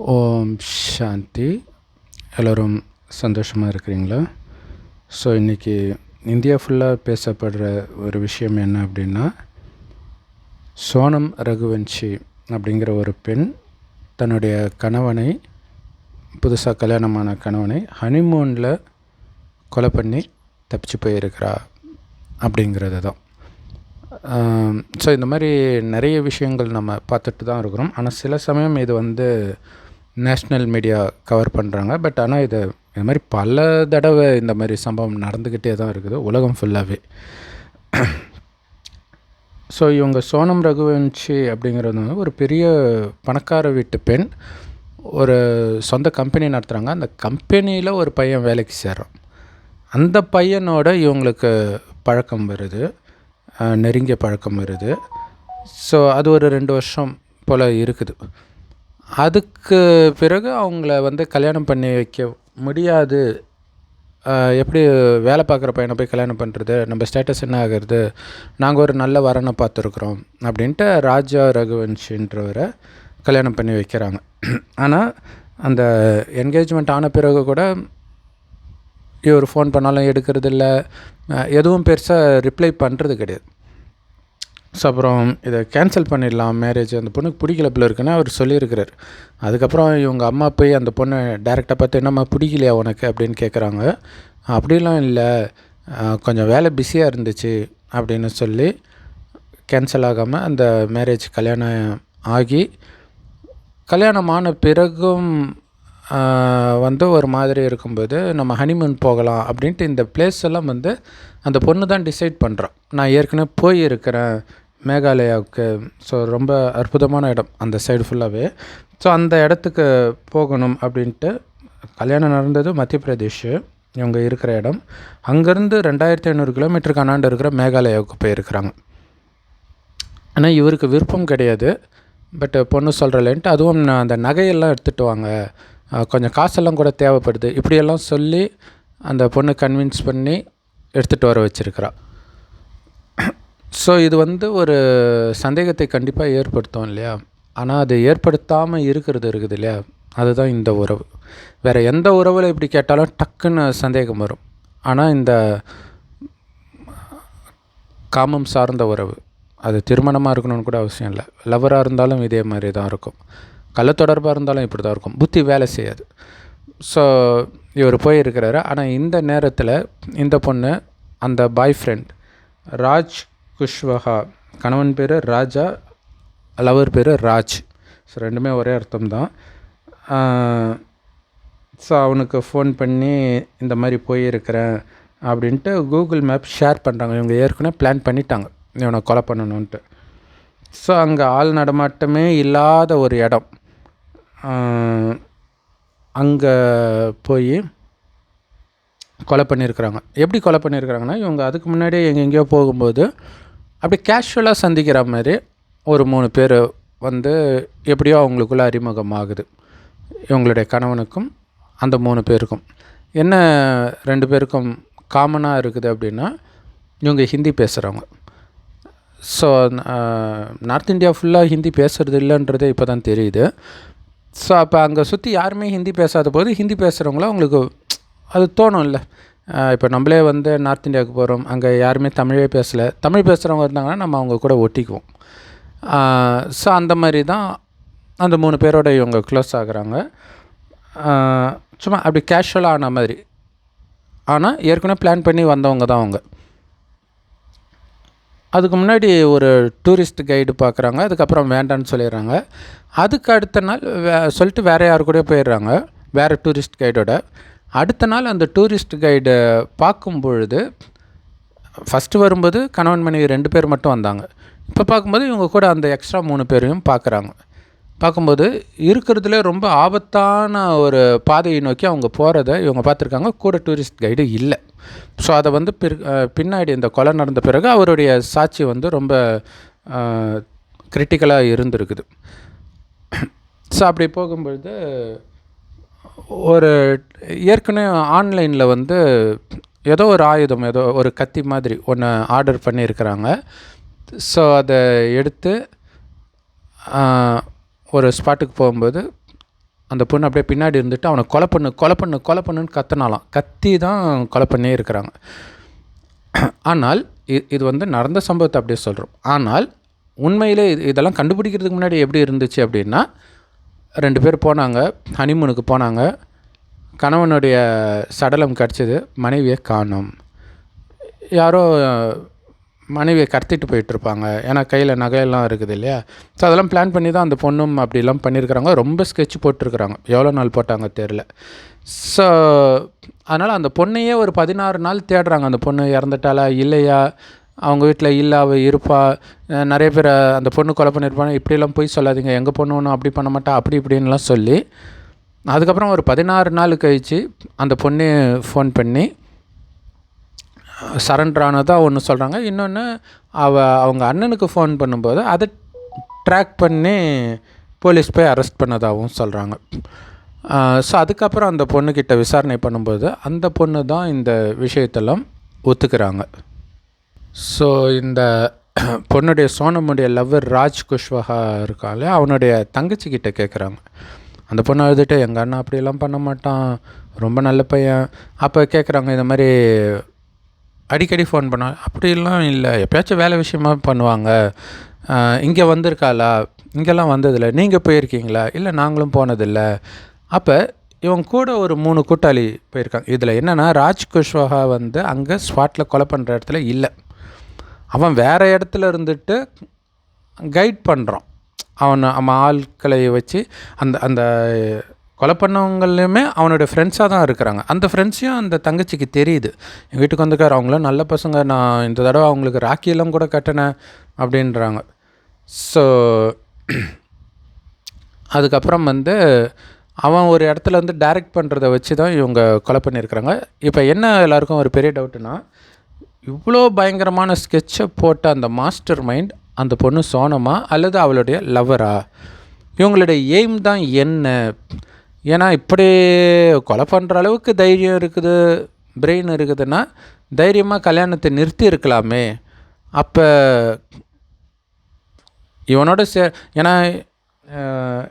ஓம் சாந்தி. எல்லோரும் சந்தோஷமாக இருக்கிறீங்களா? ஸோ இன்றைக்கி இந்தியா ஃபுல்லாக பேசப்படுற ஒரு விஷயம் என்ன அப்படின்னா, சோனம் ரகுவன்ஷி அப்படிங்கிற ஒரு பெண் தன்னுடைய கணவனை, புதுசாக கல்யாணமான கணவனை ஹனிமூனில் கொலை பண்ணி தப்பிச்சு போயிருக்கிறா அப்படிங்கிறது தான். ஸோ இந்த மாதிரி நிறைய விஷயங்கள் நம்ம பார்த்துட்டு தான் இருக்கிறோம். ஆனால் சில சமயம் இது நேஷ்னல் மீடியா கவர் பண்ணுறாங்க. பட் ஆனால் இது மாதிரி பல தடவை இந்த மாதிரி சம்பவம் நடந்துக்கிட்டே தான் இருக்குது உலகம் ஃபுல்லாகவே. ஸோ இவங்க சோனம் ரகுவன்ஷி அப்படிங்கிறது ஒரு பெரிய பணக்கார வீட்டு பெண். ஒரு சொந்த கம்பெனி நடத்துகிறாங்க. அந்த கம்பெனியில் ஒரு பையன் வேலைக்கு சேர்றான். அந்த பையனோட இவங்களுக்கு பழக்கம் வருது, நெருங்கிய பழக்கம் வருது. ஸோ அது ஒரு 2 வருஷம் போல் இருக்குது. அதுக்கு பிறகு அவங்கள கல்யாணம் பண்ணி வைக்க முடியாது. எப்படி வேலை பார்க்குற பையனை போய் கல்யாணம் பண்ணுறது, நம்ம ஸ்டேட்டஸ் என்ன ஆகிறது, நாங்கள் ஒரு நல்ல வரனை பார்த்துருக்குறோம் அப்படின்ட்டு ராஜா ரகுவன்ஷின்றவரை கல்யாணம் பண்ணி வைக்கிறாங்க. ஆனால் அந்த என்கேஜ்மெண்ட் ஆன பிறகு கூட இவர் ஃபோன் பண்ணாலும் எடுக்கிறது இல்லை, எதுவும் பெருசாக ரிப்ளை பண்ணுறது கிடையாது. ஸோ அப்புறம் இதை கேன்சல் பண்ணிடலாம் மேரேஜ், அந்த பொண்ணுக்கு பிடிக்கல போல இருக்குன்னு அவர் சொல்லியிருக்கிறார். அதுக்கப்புறம் இவங்க அம்மா போய் அந்த பொண்ணை டைரெக்டாக பார்த்து, என்னம்மா பிடிக்கலையா உனக்கு அப்படின்னு கேட்குறாங்க. அப்படிலாம் இல்லை, கொஞ்சம் வேலை பிஸியாக இருந்துச்சு அப்படின்னு சொல்லி கேன்சல் ஆகாமல் அந்த மேரேஜ் கல்யாணம் ஆகி, கல்யாணமான பிறகும் ஒரு மாதிரி இருக்கும்போது நம்ம ஹனிமூன் போகலாம் அப்படின்ட்டு இந்த பிளேஸ் எல்லாம் அந்த பொண்ணு தான் டிசைட் பண்ணுறான். நான் ஏற்கனவே போயிருக்கிறேன் மேகாலயாவுக்கு, ஸோ ரொம்ப அற்புதமான இடம் அந்த சைடு ஃபுல்லாகவே. ஸோ அந்த இடத்துக்கு போகணும் அப்படின்ட்டு, கல்யாணம் நடந்தது மத்திய பிரதேஷ் இவங்க இருக்கிற இடம். அங்கேருந்து 2500 கிலோமீட்டருக்கு அண்ணாண்டு இருக்கிற மேகாலயாவுக்கு போயிருக்கிறாங்க. ஆனால் இவருக்கு விருப்பம் கிடையாது. பட் பொண்ணு சொல்கிறலேன்ட்டு, அதுவும் நான் அந்த நகையெல்லாம் எடுத்துகிட்டு வாங்க, கொஞ்சம் காசெல்லாம் கூட தேவைப்படுது, இப்படியெல்லாம் சொல்லி அந்த பொண்ணு கன்வின்ஸ் பண்ணி எடுத்துகிட்டு வர வச்சுருக்கிறா. ஸோ இது ஒரு சந்தேகத்தை கண்டிப்பாக ஏற்படுத்தும் இல்லையா? ஆனால் அது ஏற்படுத்தாமல் இருக்குது இல்லையா? அதுதான் இந்த உறவு. வேறு எந்த உறவில் இப்படி கேட்டாலும் டக்குன்னு சந்தேகம் வரும். ஆனால் இந்த காமம் சார்ந்த உறவு, அது திருமணமாக இருக்கணும்னு கூட அவசியம் இல்லை. லவராக இருந்தாலும் இதே மாதிரி தான் இருக்கும், கள்ள தொடர்பாக இருந்தாலும் இப்படி தான் இருக்கும், புத்தி வேலை செய்யாது. ஸோ இவர் போயிருக்கிறாரு. ஆனால் இந்த நேரத்தில் இந்த பொண்ணு, அந்த பாய் ஃப்ரெண்ட் ராஜ் குஷ்வஹா, கணவன் பேர் ராஜா, லவர் பேர் ராஜ். ஸோ ரெண்டுமே ஒரே அர்த்தம் தான். ஸோ அவனுக்கு ஃபோன் பண்ணி இந்த மாதிரி போயிருக்கிறேன் அப்படின்ட்டு கூகுள் மேப் ஷேர் பண்ணுறாங்க. இவங்க ஏற்கனவே பிளான் பண்ணிட்டாங்க இவனை கொலை பண்ணணுன்ட்டு. ஸோ அங்கே ஆள் நடமாட்டமே இல்லாத ஒரு இடம். அங்கே போய் கொலை பண்ணியிருக்கிறாங்க. எப்படி கொலை பண்ணியிருக்கிறாங்கன்னா, இவங்க அதுக்கு முன்னாடியே எங்கெங்கேயோ போகும்போது அப்படி கேஷுவலாக சந்திக்கிற மாதிரி ஒரு 3 பேர் எப்படியோ அவங்களுக்குள்ளே அறிமுகமாகுது. இவங்களுடைய கணவனுக்கும் அந்த 3 பேருக்கும் என்ன 2 பேருக்கும் காமனாக இருக்குது அப்படின்னா, இவங்க ஹிந்தி பேசுகிறவங்க. ஸோ நார்த் இந்தியா ஃபுல்லாக ஹிந்தி பேசுகிறது இல்லைன்றதே இப்போ தான் தெரியுது. ஸோ அப்போ அங்கே சுற்றி யாருமே ஹிந்தி பேசாத போது ஹிந்தி பேசுகிறவங்கள அவங்களுக்கு அது தோணும் இல்லை. இப்போ நம்மளே நார்த் இந்தியாவுக்கு போகிறோம், அங்கே யாருமே தமிழே பேசலை, தமிழ் பேசுகிறவங்க இருந்தாங்கன்னா நம்ம அவங்க கூட ஒட்டிக்குவோம். ஸோ அந்த மாதிரி தான் அந்த 3 பேரோட இவங்க க்ளோஸ் ஆகுறாங்க. சும்மா அப்படி கேஷுவலாக ஆன மாதிரி. ஆனால் ஏற்கனவே பிளான் பண்ணி வந்தவங்க தான் அவங்க. அதுக்கு முன்னாடி ஒரு டூரிஸ்ட் கைடு பார்க்குறாங்க, அதுக்கப்புறம் வேண்டான்னு சொல்லிடுறாங்க. அதுக்கு அடுத்த நாள் சொல்லிட்டு வேறு யாரு கூட போயிடுறாங்க, வேறு டூரிஸ்ட் கைடோட. அடுத்த நாள் அந்த டூரிஸ்ட் கைடை பார்க்கும் பொழுது, ஃபஸ்ட்டு வரும்போது கணவன் மனைவி 2 பேர் மட்டும் வந்தாங்க. இப்போ பார்க்கும்போது இவங்க கூட அந்த எக்ஸ்ட்ரா 3 பேரையும் பார்க்குறாங்க. பார்க்கும்போது இருக்கிறதுலே ரொம்ப ஆபத்தான ஒரு பாதையை நோக்கி அவங்க போகிறத இவங்க பார்த்துருக்காங்க. கூட டூரிஸ்ட் கைடு இல்லை. ஸோ அதை பின்னாடி இந்த கொலை நடந்த பிறகு அவருடைய சாட்சி ரொம்ப கிரிட்டிக்கலாக இருந்திருக்குது. ஸோ அப்படி போகும்பொழுது ஒரு ஏற்கனவே ஆன்லைனில் ஏதோ ஒரு ஆயுதம், ஏதோ ஒரு கத்தி மாதிரி ஒன்று ஆர்டர் பண்ணியிருக்கிறாங்க. ஸோ அதை எடுத்து ஒரு ஸ்பாட்டுக்கு போகும்போது அந்த பொண்ணு அப்படியே பின்னாடி இருந்துட்டு அவனை கொலை பண்ணுன்னு கத்தினாலாம். கத்தி தான் கொலை பண்ணியே இருக்கிறாங்க. ஆனால் இது வந்து நடந்த சம்பவத்தை அப்படியே சொல்கிறோம். ஆனால் உண்மையிலே இதெல்லாம் கண்டுபிடிக்கிறதுக்கு முன்னாடி எப்படி இருந்துச்சு அப்படின்னா, 2 பேர் போனாங்க, ஹனிமூனுக்கு போனாங்க. கணவனுடைய சடலம் கிடச்சிது, மனைவியை காணோம். யாரோ மனைவியை கடத்திட்டு போயிட்டுருப்பாங்க. ஏன்னா கையில் நகையெல்லாம் இருக்குது இல்லையா. ஸோ அதெல்லாம் பிளான் பண்ணி தான் அந்த பொண்ணும் அப்படிலாம் பண்ணியிருக்கிறாங்க. ரொம்ப ஸ்கெட்ச் போட்டிருக்கிறாங்க. எவ்வளோ நாள் போட்டாங்க தெரில. ஸோ அதனால் அந்த பொண்ணையே ஒரு 16 நாள் தேடுறாங்க. அந்த பொண்ணு இறந்துட்டாளா இல்லையா, அவங்க வீட்டில் இல்லை, அவள் இருப்பா. நிறைய பேர் அந்த பொண்ணு கொலை பண்ணியிருப்பாங்க, இப்படிலாம் போய் சொல்லாதீங்க, எங்கள் பொண்ணு ஒன்றும் அப்படி பண்ண மாட்டா, அப்படி இப்படின்லாம் சொல்லி அதுக்கப்புறம் ஒரு 16 நாள் கழித்து அந்த பொண்ணு ஃபோன் பண்ணி சரண்டர் ஆனதாக ஒன்று சொல்கிறாங்க. இன்னொன்று அவங்க அண்ணனுக்கு ஃபோன் பண்ணும்போது அதை ட்ராக் பண்ணி போலீஸ் போய் அரெஸ்ட் பண்ணதாகவும் சொல்கிறாங்க. ஸோ அதுக்கப்புறம் அந்த பொண்ணுக்கிட்ட விசாரணை பண்ணும்போது அந்த பொண்ணு தான் இந்த விஷயத்தெல்லாம் ஒத்துக்கிறாங்க. ஸோ இந்த பொண்ணுடைய சோனமுடைய லவ்வர் ராஜ் குஷ்வஹா இருக்கால, அவனுடைய தங்கச்சிக்கிட்ட கேட்குறாங்க. அந்த பொண்ணு அழுதுட்டு, எங்கள் அண்ணா அப்படியெல்லாம் பண்ண மாட்டான், ரொம்ப நல்ல பையன். அப்போ கேட்குறாங்க, இந்த மாதிரி அடிக்கடி ஃபோன் பண்ணாங்க. அப்படிலாம் இல்லை, எப்போயாச்சும் வேலை விஷயமாக பண்ணுவாங்க. இங்கே வந்திருக்காளா, இங்கெல்லாம் வந்ததில்லை, நீங்கள் போயிருக்கீங்களா, இல்லை நாங்களும் போனதில்லை. அப்போ இவங்க கூட ஒரு 3 கூட்டாளி போயிருக்காங்க. இதில் என்னென்னா, ராஜ் குஷ்வஹா வந்து அங்கே ஸ்பாட்டில் கொலை பண்ணுற இடத்துல இல்லை, அவன் வேறு இடத்துல இருந்துட்டு கைட் பண்ணுறான். அவன் ஆட்களை வச்சு அந்த அந்த கொலை பண்ணவங்களையுமே அவனுடைய ஃப்ரெண்ட்ஸாக தான் இருக்கிறாங்க. அந்த ஃப்ரெண்ட்ஸையும் அந்த தங்கச்சிக்கு தெரியுது. எங்கள் வீட்டுக்கு வந்துக்கார், அவங்களும் நல்ல பசங்க, நான் இந்த தடவை அவங்களுக்கு ராக்கியெல்லாம் கூட கட்டினேன் அப்படின்றாங்க. ஸோ அதுக்கப்புறம் வந்து அவன் ஒரு இடத்துல வந்து டைரக்ட் பண்ணுறதை வச்சு தான் இவங்க கொலை பண்ணியிருக்கிறாங்க. இப்போ என்ன எல்லாருக்கும் ஒரு பெரிய டவுட்டுனா, இவ்வளோ பயங்கரமான ஸ்கெட்சை போட்ட அந்த மாஸ்டர் மைண்ட் அந்த பொண்ணு சோனமா அல்லது அவளுடைய லவ்வரா? இவங்களுடைய எய்ம் தான் என்ன? ஏன்னா இப்படி கொலை பண்ணுற அளவுக்கு தைரியம் இருக்குது, பிரெயின் இருக்குதுன்னா தைரியமாக கல்யாணத்தை நிறுத்தி இருக்கலாமே. அப்போ இவனோட ஏன்னா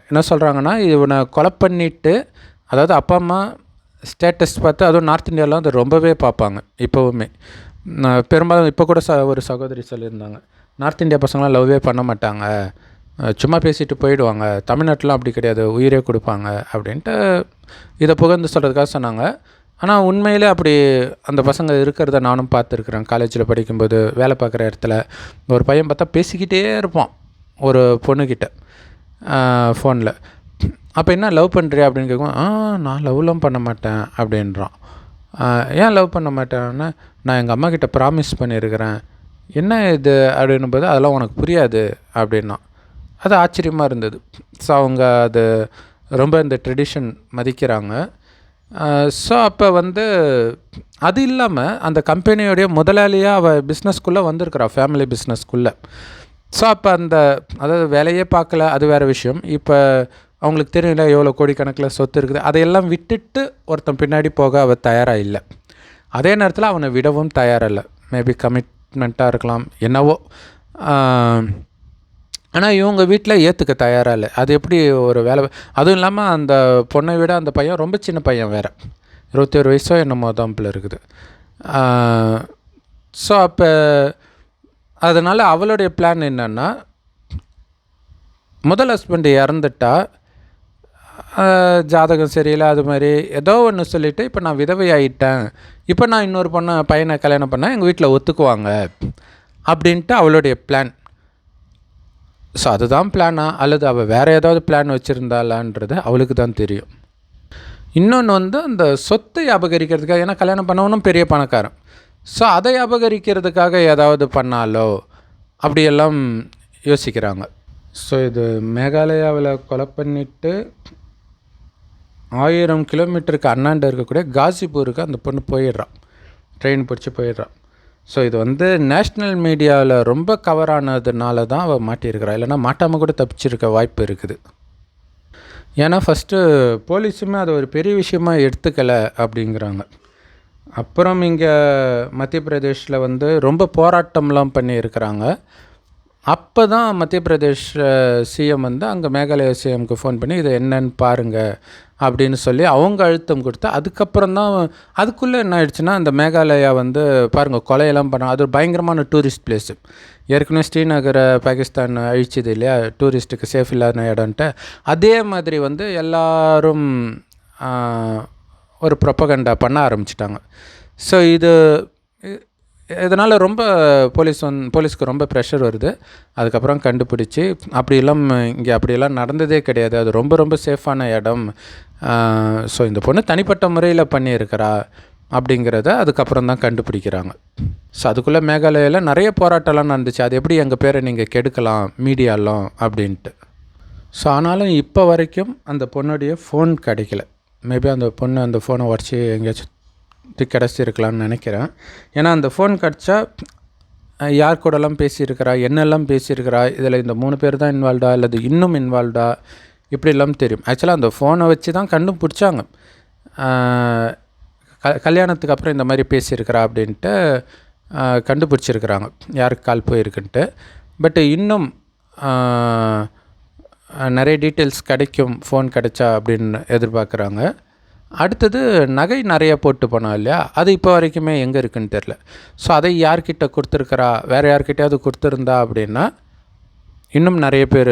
என்ன சொல்கிறாங்கன்னா, இவனை கொலை பண்ணிவிட்டு, அதாவது அப்பா அம்மா ஸ்டேட்டஸ் பார்த்து, அதுவும் நார்த் இந்தியாவில் அது ரொம்பவே பார்ப்பாங்க இப்போவுமே. பெரும்பாலும் இப்போ கூட ஒரு சகோதரி சொல்லியிருந்தாங்க, நார்த் இந்தியா பசங்களாம் லவ்வே பண்ண மாட்டாங்க, சும்மா பேசிட்டு போயிடுவாங்க, தமிழ்நாட்டிலாம் அப்படி கிடையாது, உயிரே கொடுப்பாங்க அப்படின்ட்டு இதை புகழ்ந்து சொல்கிறதுக்காக சொன்னாங்க. ஆனால் உண்மையிலே அப்படி அந்த பசங்க இருக்கிறத நானும் பார்த்துருக்குறேன். காலேஜில் படிக்கும்போது வேலை பார்க்குற இடத்துல ஒரு பையன் பார்த்தா பேசிக்கிட்டே இருப்பான் ஒரு பொண்ணுக்கிட்ட ஃபோனில். அப்போ என்ன லவ் பண்ணுறியா அப்படின்னு கேட்கும். நான் லவ்லாம் பண்ண மாட்டேன் அப்படின்றான். ஏன் லவ் பண்ண மாட்டேன்னா, நான் எங்கள் அம்மா கிட்ட ப்ராமிஸ் பண்ணியிருக்கிறேன். என்ன இது அப்படின்னும்போது, அதெல்லாம் உனக்கு புரியாது அப்படின்னா. அது ஆச்சரியமாக இருந்தது. ஸோ அவங்க அது ரொம்ப இந்த ட்ரெடிஷன் மதிக்கிறாங்க. ஸோ அப்போ வந்து அது இல்லாமல் அந்த கம்பெனியோடைய முதலாளியாக அவள் பிஸ்னஸ்க்குள்ளே வந்திருக்கிறா, ஃபேமிலி பிஸ்னஸ்க்குள்ளே. ஸோ அப்போ அதாவது வேலையே பார்க்கல, அது வேறு விஷயம். இப்போ அவங்களுக்கு தெரியல எவ்வளோ கோடிக்கணக்கில் சொத்து இருக்குது, அதையெல்லாம் விட்டுட்டு ஒருத்தன் பின்னாடி போக அவள் தயாராக இல்லை. அதே நேரத்தில் அவனை விடவும் தயாராக இல்லை. மேபி கமிட்மெண்ட்டாக இருக்கலாம், என்னவோ. ஆனால் இவங்க வீட்டில் ஏற்றுக்க தயாராக இல்லை. அது எப்படி ஒரு வேலை? அதுவும் இல்லாமல் அந்த பொண்ணை விட அந்த பையன் ரொம்ப சின்ன பையன் வேறு, 21 வயசோ என்னமோ தாம்பில் இருக்குது. ஸோ அப்போ அதனால் அவளுடைய பிளான் என்னென்னா, முதல் ஹஸ்பண்டு இறந்துட்டா, ஜாதகம் சரியில்லை, அது மாதிரி ஏதோ ஒன்று சொல்லிவிட்டு, இப்போ நான் விதவை ஆகிட்டேன், இப்போ நான் இன்னொரு பையனை கல்யாணம் பண்ணால் எங்கள் வீட்டில் ஒத்துக்குவாங்க அப்படின்ட்டு அவளுடைய பிளான். ஸோ அதுதான் பிளானா அல்லது அவள் வேறு ஏதாவது பிளான் வச்சுருந்தாளான்றது அவளுக்கு தான் தெரியும். இன்னொன்று வந்து அந்த சொத்தை அபகரிக்கிறதுக்காக, ஏன்னா கல்யாணம் பண்ணவனும் பெரிய பணக்காரன், ஸோ அதை அபகரிக்கிறதுக்காக ஏதாவது பண்ணாலோ அப்படியெல்லாம் யோசிக்கிறாங்க. ஸோ இது மேகாலயாவில் கொலை பண்ணிவிட்டு 1000 கிலோமீட்டருக்கு அண்ணாண்ட இருக்கக்கூடிய காசிப்பூருக்கு அந்த பொண்ணு போயிடுறான், ட்ரெயின் பிடிச்சி போயிடுறான். ஸோ இது வந்து நேஷ்னல் மீடியாவில் ரொம்ப கவர் ஆனதுனால தான் அவள் மாட்டியிருக்கிறா, இல்லைனா மாட்டாமல் கூட தப்பிச்சிருக்க வாய்ப்பு இருக்குது. ஏன்னா ஃபஸ்ட்டு போலீஸுமே அதை ஒரு பெரிய விஷயமாக எடுத்துக்கலை அப்படிங்கிறாங்க. அப்புறம் இங்கே மத்திய பிரதேஷில் வந்து ரொம்ப போராட்டம்லாம் பண்ணியிருக்கிறாங்க. அப்போ தான் மத்திய பிரதேஷ் சிஎம் வந்து அங்கே மேகாலயா சிஎம்க்கு ஃபோன் பண்ணி இதை என்னன்னு பாருங்கள் அப்படின்னு சொல்லி அவங்க அழுத்தம் கொடுத்து அதுக்கப்புறம் தான் அதுக்குள்ளே என்ன ஆயிடுச்சுன்னா அந்த மேகாலயா வந்து பாருங்கள் கொலையெல்லாம் பண்ண அது ஒரு பயங்கரமான டூரிஸ்ட் பிளேஸு. ஏற்கனவே ஸ்ரீநகரை பாகிஸ்தான் அழிச்சது இல்லையா, டூரிஸ்ட்டுக்கு சேஃப் இல்லாத இடம்ன்ட்டு. அதே மாதிரி வந்து எல்லோரும் ஒரு ப்ரொபகண்டா பண்ண ஆரம்பிச்சிட்டாங்க. ஸோ இதனால் ரொம்ப போலீஸ்க்கு ரொம்ப ப்ரெஷர் வருது. அதுக்கப்புறம் கண்டுபிடிச்சி அப்படியெல்லாம் நடந்ததே கிடையாது, அது ரொம்ப ரொம்ப சேஃபான இடம். ஸோ இந்த பொண்ணு தனிப்பட்ட முறையில் பண்ணியிருக்கிறா அப்படிங்கிறத அதுக்கப்புறம் தான் கண்டுபிடிக்கிறாங்க. ஸோ அதுக்குள்ளே மேகாலயாவில் நிறைய போராட்டம்லாம் நடந்துச்சு, அது எப்படி எங்கள் பேரை நீங்கள் கெடுக்கலாம் மீடியாலாம் அப்படின்ட்டு. ஸோ ஆனாலும் இப்போ வரைக்கும் அந்த பொண்ணுடைய ஃபோன் கிடைக்கல. மேபி அந்த பொண்ணு அந்த ஃபோனை உடச்சி எங்கேயாச்சும் கிடச்சிருக்கலான்னு நினைக்கிறேன். ஏன்னா அந்த ஃபோன் கிடச்சா யார் கூடலாம் பேசியிருக்கிறா, என்னெல்லாம் பேசியிருக்கிறா, இதில் இந்த 3 பேர் தான் இன்வால்வ்டா அல்லது இன்னும் இன்வால்வ்டா இப்படிலாம் தெரியும். ஆக்சுவலாக அந்த ஃபோனை வச்சு தான் கண்டுபிடிச்சாங்க கல்யாணத்துக்கு அப்புறம் இந்த மாதிரி பேசியிருக்கிறா அப்படின்ட்டு கண்டுபிடிச்சிருக்கிறாங்க யாருக்கு கால் போயிருக்குன்ட்டு. பட்டு இன்னும் நிறைய டீட்டெயில்ஸ் கிடைக்கும் ஃபோன் கிடைச்சா அப்படின்னு எதிர்பார்க்குறாங்க. அடுத்தது நகை நிறைய போட்டு போனோம் இல்லையா, அது இப்போ வரைக்குமே எங்கே இருக்குதுன்னு தெரில. ஸோ அதை யார்கிட்ட கொடுத்துருக்குறா, வேறு யார்கிட்டையாவது கொடுத்துருந்தா அப்படின்னா இன்னும் நிறைய பேர்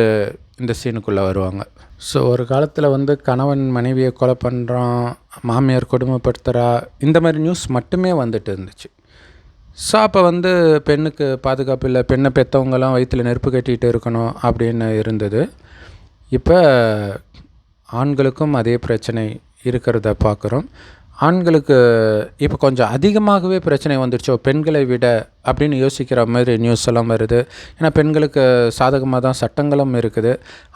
இந்த சீனுக்குள்ளே வருவாங்க. ஸோ ஒரு காலத்தில் வந்து கணவன் மனைவியை கொலை பண்ணுறான், மாமியார் கொடுமைப்படுத்துகிறா, இந்த மாதிரி நியூஸ் மட்டுமே வந்துட்டு இருந்துச்சு. ஸோ அப்போ வந்து பெண்ணுக்கு பாதுகாப்பு இல்லை, பெண்ணை பெற்றவங்களாம் வயிற்றில் நெருப்பு கட்டிகிட்டு இருக்கணும் அப்படின்னு இருந்தது. இப்போ ஆண்களுக்கும் அதே பிரச்சனை இருக்கிறத பார்க்குறோம். ஆண்களுக்கு இப்போ கொஞ்சம் அதிகமாகவே பிரச்சனை வந்துடுச்சோ பெண்களை விட அப்படின்னு யோசிக்கிற மாதிரி நியூஸ் எல்லாம் வருது. ஏன்னா பெண்களுக்கு சாதகமாக தான் சட்டங்களும் இருக்குது.